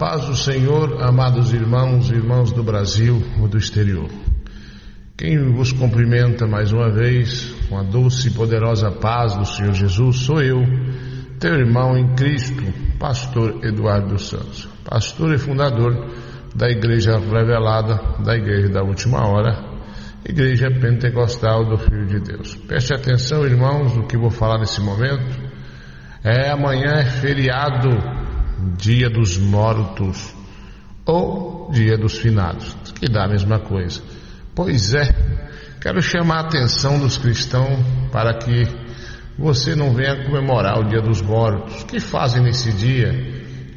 paz do Senhor, amados irmãos e irmãs do Brasil ou do exterior. Quem vos cumprimenta mais uma vez com a doce e poderosa paz do Senhor Jesus sou eu, teu irmão em Cristo, pastor Eduardo dos Santos, pastor e fundador da Igreja Revelada, da Igreja da Última Hora, Igreja Pentecostal do Filho de Deus. Preste atenção, irmãos, no que vou falar nesse momento. Amanhã é feriado, Dia dos Mortos ou Dia dos Finados, que dá a mesma coisa. Pois é, quero chamar a atenção dos cristãos para que você não venha comemorar o Dia dos Mortos. O que fazem nesse dia?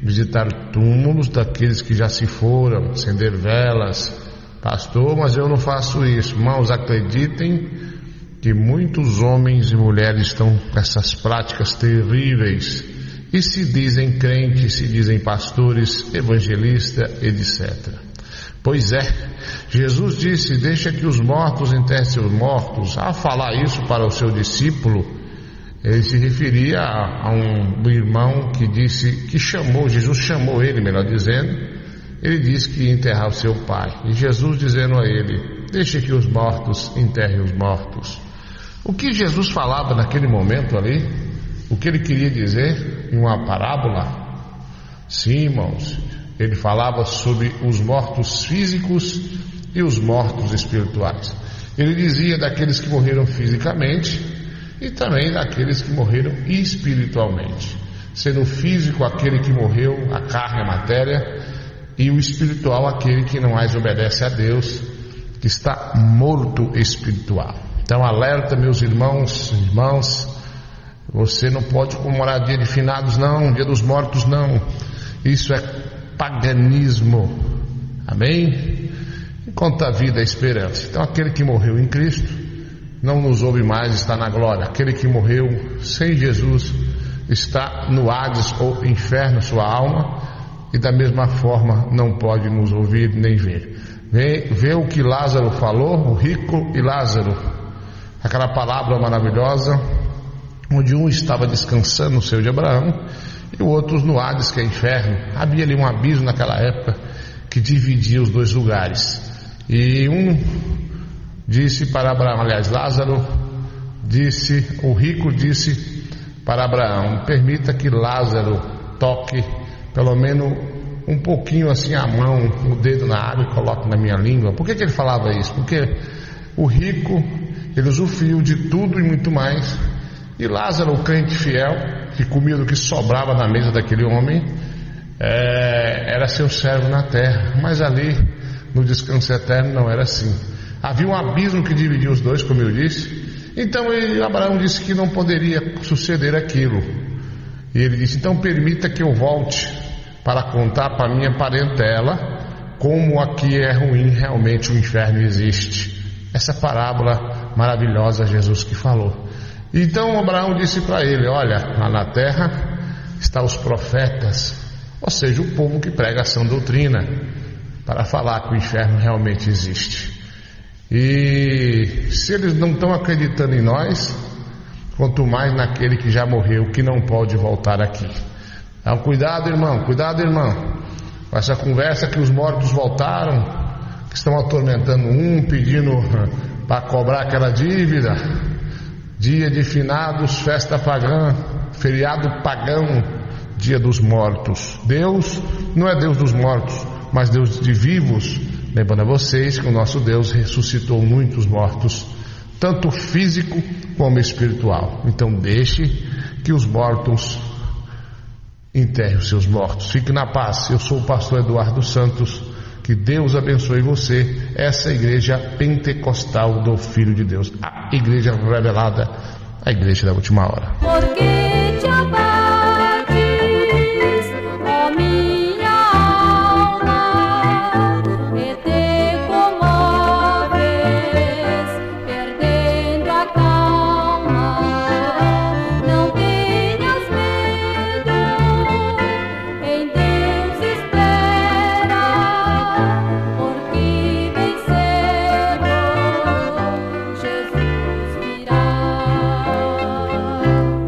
Visitar túmulos daqueles que já se foram, acender velas. Pastor, mas eu não faço isso. Irmãos, acreditem que muitos homens e mulheres estão com essas práticas terríveis e se dizem crentes, se dizem pastores, evangelistas, etc. Pois é, Jesus disse: deixa que os mortos enterrem seus mortos. Ao falar isso para o seu discípulo, ele se referia a um irmão que disse, que chamou, Jesus chamou ele, melhor dizendo. Ele disse que ia enterrar o seu pai, e Jesus dizendo a ele: deixe que os mortos enterrem os mortos. O que Jesus falava naquele momento ali, o que ele queria dizer em uma parábola? Sim, irmãos, ele falava sobre os mortos físicos e os mortos espirituais. Ele dizia daqueles que morreram fisicamente e também daqueles que morreram espiritualmente, sendo o físico aquele que morreu, a carne, a matéria, e o espiritual aquele que não mais obedece a Deus, que está morto espiritual. Então alerta, meus irmãs, você não pode comemorar dia de finados não, dia dos mortos não, isso é paganismo, amém? Enquanto a vida é esperança. Então aquele que morreu em Cristo não nos ouve mais, está na glória. Aquele que morreu sem Jesus está no Hades ou inferno, sua alma, e da mesma forma não pode nos ouvir nem ver. Vê o que Lázaro falou, o rico e Lázaro, aquela palavra maravilhosa, onde um estava descansando no seio de Abraão e o outro no Hades, que é inferno. Havia ali um abismo naquela época que dividia os dois lugares, e um disse para Abraão, aliás, Lázaro disse, o rico disse para Abraão: permita que Lázaro toque pelo menos um pouquinho assim a mão, o dedo na água e coloque na minha língua. Por que ele falava isso? Porque o rico, ele usufruiu de tudo e muito mais, e Lázaro, o crente fiel, que comia do que sobrava na mesa daquele homem, era seu servo na terra. Mas ali no descanso eterno não era assim. Havia um abismo que dividia os dois, como eu disse. Então Abraão disse que não poderia suceder aquilo, e ele disse: então permita que eu volte para contar para minha parentela como aqui é ruim, realmente o inferno existe. Essa parábola maravilhosa, Jesus que falou. Então Abraão disse para ele: olha, lá na terra estão os profetas, ou seja, o povo que prega a sã doutrina, para falar que o inferno realmente existe. E se eles não estão acreditando em nós, quanto mais naquele que já morreu, que não pode voltar aqui. Então cuidado, irmão, com essa conversa que os mortos voltaram, que estão atormentando pedindo para cobrar aquela dívida. Dia de finados, festa pagã, feriado pagão, dia dos mortos. Deus não é Deus dos mortos, mas Deus de vivos. Lembrando a vocês que o nosso Deus ressuscitou muitos mortos, tanto físico como espiritual. Então deixe que os mortos enterrem os seus mortos. Fique na paz. Eu sou o pastor Eduardo Santos. Que Deus abençoe você. Essa é a Igreja Pentecostal do Filho de Deus, a Igreja Revelada, a Igreja da Última Hora.